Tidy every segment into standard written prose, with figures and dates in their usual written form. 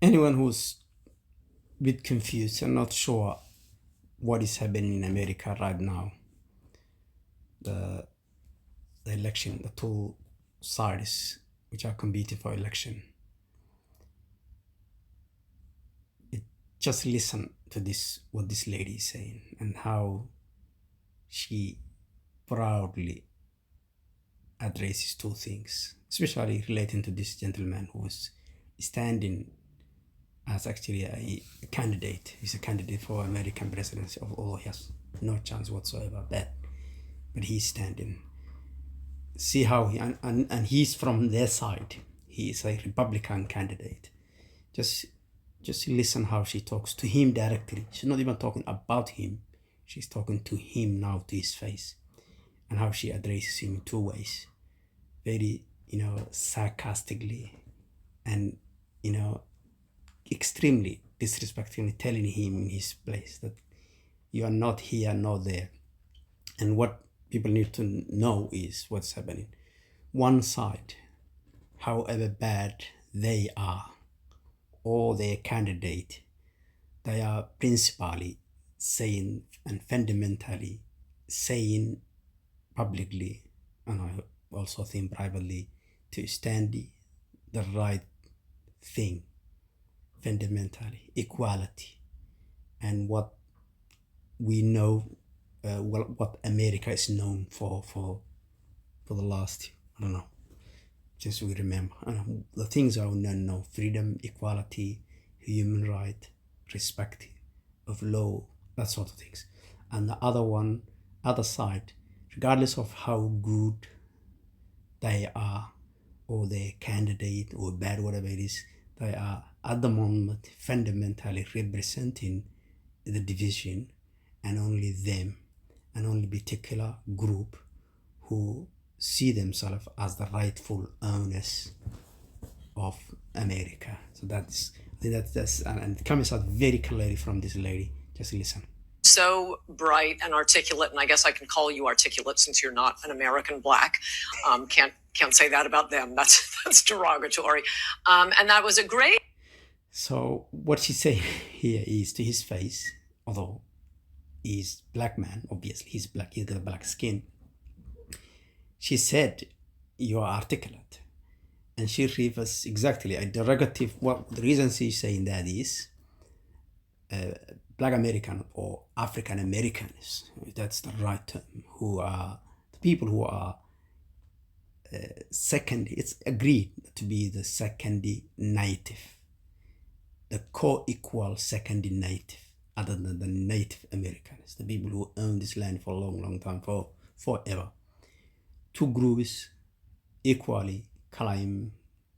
anyone who's a bit confused and not sure what is happening in America right now, the election, the two sides which are competing for election, just listen to this, what this lady is saying, and how she proudly addresses two things, especially relating to this gentleman who was standing as actually a candidate. He's a candidate for American presidency, although he has no chance whatsoever, but he's standing. See how he, and he's from their side. He is a Republican candidate. Just listen how she talks to him directly. She's not even talking about him. She's talking to him now, to his face, and how she addresses him in two ways. Very, sarcastically, and, extremely disrespectfully, telling him in his place that you are not here, not there. And what people need to know is what's happening. One side, however bad they are, or their candidate, they are principally saying and fundamentally saying publicly, and I also think privately, to stand the right thing, fundamentally, equality, and what we know, what America is known for the last, I don't know, just we remember, the things are known: freedom, equality, human right, respect of law, that sort of things. And the other side, regardless of how good they are, or their candidate, or bad, whatever it is, they are at the moment fundamentally representing the division, and only them, and only particular group who see themselves as the rightful owners of America. So that's and it comes out very clearly from this lady. Just listen. So bright and articulate, and I guess I can call you articulate since you're not an American black. Can't say that about them. That's derogatory. And that was a great. So what she saying here is to his face, although he's black man, obviously he's black, he's got black skin. She said, "You are articulate," and she refers exactly a derogative. What the reason she's saying that is, Black American or African Americans, that's the right term, who are the people who are second. It's agreed to be the second native, the co-equal second native, other than the Native Americans, the people who own this land for a long time, forever. Two groups equally claim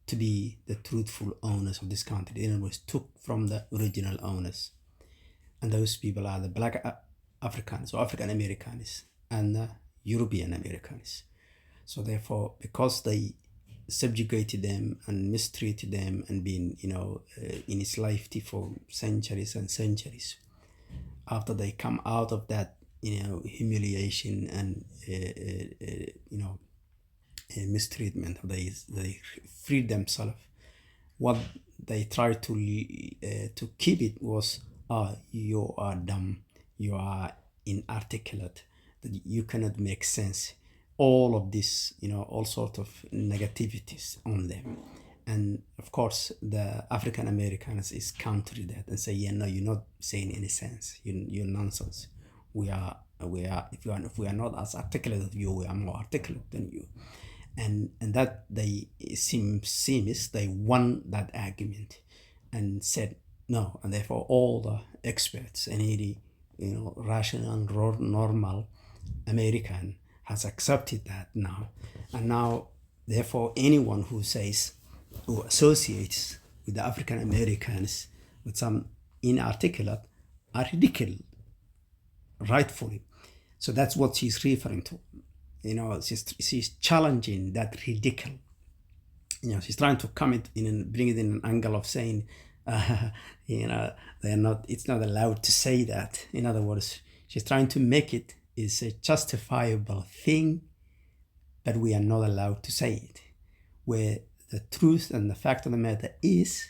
to be the truthful owners of this country. In other words, took from the original owners. And those people are the Black Africans or African Americans and the European Americans. So therefore, because they subjugated them and mistreated them and been, in its lifetime for centuries and centuries, after they come out of that, humiliation and, mistreatment, they freed themselves. What they tried to keep it was, you are dumb, you are inarticulate, that you cannot make sense. All of this, all sort of negativities on them. And of course, the African Americans is counter that and say, yeah, no, you're not saying any sense. You're nonsense. We are. If we are not as articulate as you, we are more articulate than you. And that they seems they won that argument and said no, and therefore all the experts and any rational and normal American has accepted that now. And now therefore anyone who says, who associates with the African Americans with some inarticulate, are ridiculed, rightfully. So that's what she's referring to. She's challenging that ridicule. She's trying to come in and bring it in an angle of saying, they're not. It's not allowed to say that. In other words, she's trying to make it is a justifiable thing, but we are not allowed to say it. Where the truth and the fact of the matter is,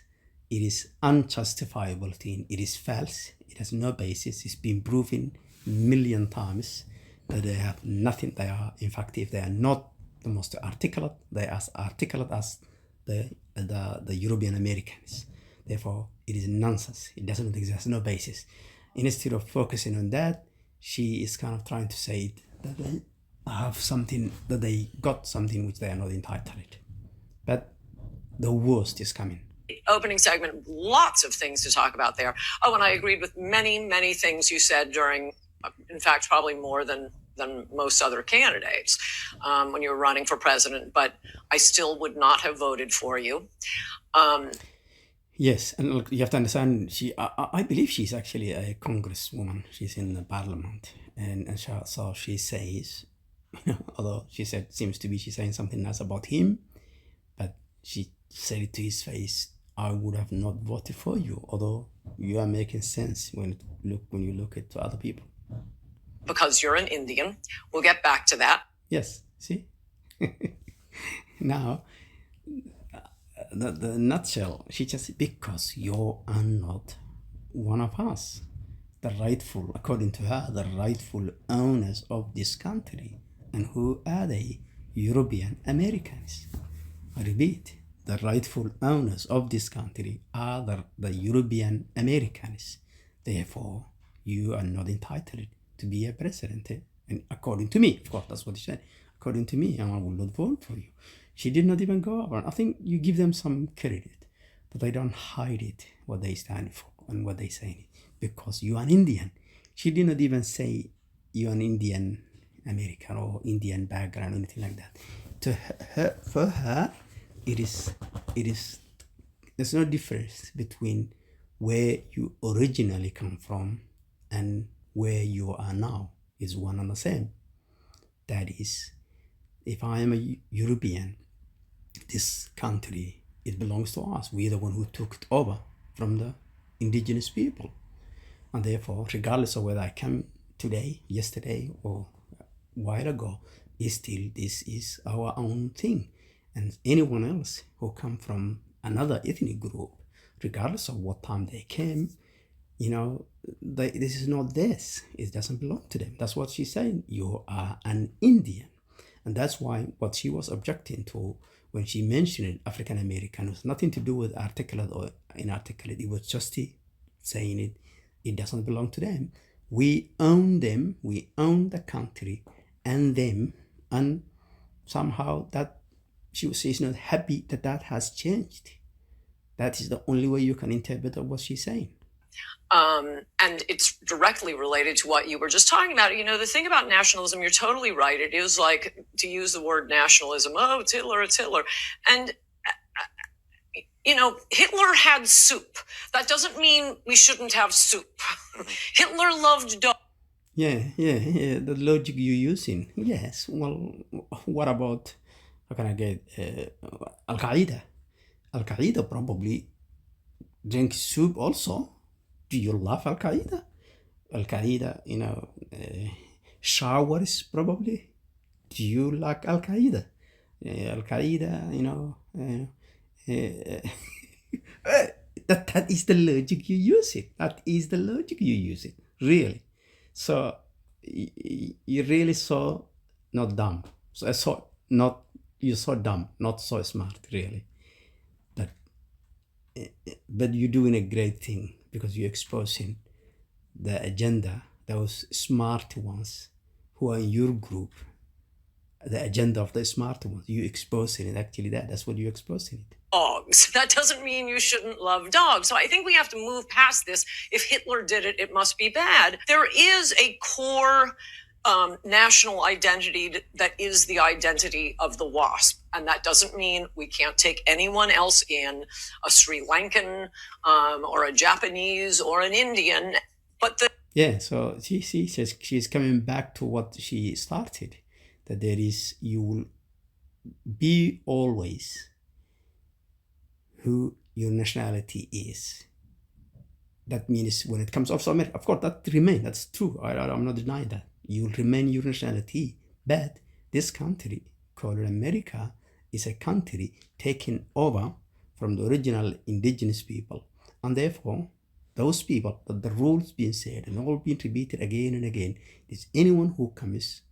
it is unjustifiable thing. It is false. It has no basis. It's been proven a million times that they have nothing. They are, in fact, if they are not the most articulate, they are as articulate as the European Americans. Therefore, it is nonsense. It doesn't exist. No basis. Instead of focusing on that, she is kind of trying to say that they have something, that they got something which they are not entitled. But the worst is coming. Opening segment, lots of things to talk about there. Oh, and I agreed with many things you said during, in fact, probably more than most other candidates when you were running for president, but I still would not have voted for you. Yes, and look, you have to understand, I believe she's actually a congresswoman. She's in the parliament, and so she says, although she seems to be she's saying something nice about him, but she said it to his face, I would have not voted for you, although you are making sense when you look at other people. Because you're an Indian. We'll get back to that. Yes, see? Now, the nutshell, she just, because you are not one of us, according to her, the rightful owners of this country. And who are they? European Americans. I repeat, the rightful owners of this country are the European Americans. Therefore, you are not entitled to be a president. And according to me, of course, that's what she said. According to me, I will not vote for you. She did not even go over. I think you give them some credit, but they don't hide it, what they stand for and what they say. Because you are an Indian. She did not even say you are an Indian American or Indian background or anything like that. For her, there's no difference between where you originally come from and where you are now. Is one and the same. That is, if I am a European, this country, it belongs to us. We are the one who took it over from the indigenous people. And therefore, regardless of whether I come today, yesterday, or a while ago, still this is our own thing. And anyone else who come from another ethnic group, regardless of what time they came, this is not theirs. It doesn't belong to them. That's what she's saying. You are an Indian. And that's why what she was objecting to when she mentioned African American was nothing to do with articulate or inarticulate. It was just saying it doesn't belong to them. We own them. We own the country and them. And somehow that she's not happy that has changed. That is the only way you can interpret what she's saying. And it's directly related to what you were just talking about. The thing about nationalism, you're totally right. It is like, to use the word nationalism, oh, it's Hitler. And, Hitler had soup. That doesn't mean we shouldn't have soup. Hitler loved dogs. Yeah, the logic you're using. Yes, well, what about, how can I get, Al-Qaeda? Al-Qaeda probably drinks soup also. Do you love Al-Qaeda? Al-Qaeda, showers probably. Do you like Al-Qaeda? Al-Qaeda, that is the logic you use it. That is the logic you use it, really. So you're really so not dumb. You're so dumb, not so smart, really. But you're doing a great thing because you're exposing the agenda, those smart ones who are in your group, the agenda of the smart ones. You exposing it, actually. That's what you're exposing it. Dogs. That doesn't mean you shouldn't love dogs. So I think we have to move past this. If Hitler did it, it must be bad. There is a core national identity that is the identity of the WASP. And that doesn't mean we can't take anyone else in, a Sri Lankan or a Japanese or an Indian. But so she says she's coming back to what she started, that you will be always who your nationality is. That means when it comes to America, of course, that remains. That's true. I'm not denying that. You will remain your nationality. But this country called America is a country taken over from the original indigenous people. And therefore, those people, that the rules being said and all being repeated again and again, is anyone who comes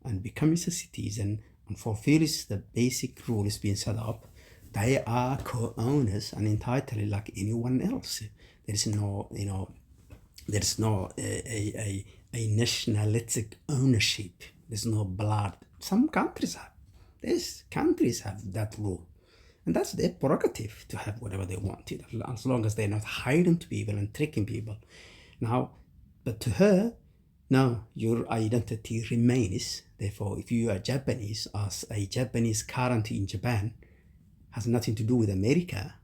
and becomes a citizen and fulfills the basic rules being set up, they are co-owners and entitled like anyone else. There's no, there's no a nationalistic ownership. There's no blood. Some countries have. These countries have that rule. And that's their prerogative to have whatever they wanted, as long as they're not hiding to people and tricking people. Now, but to her, no, your identity remains. Therefore, if you are Japanese, as a Japanese currently in Japan, has nothing to do with America.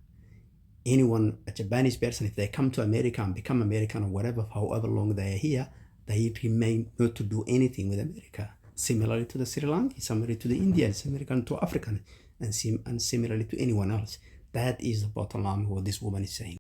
Anyone, a Japanese person, if they come to America and become American or whatever, however long they are here, they remain not to do anything with America. Similarly to the Sri Lankans, similarly to the Indians, similarly to African, and similarly to anyone else. That is the bottom line what this woman is saying.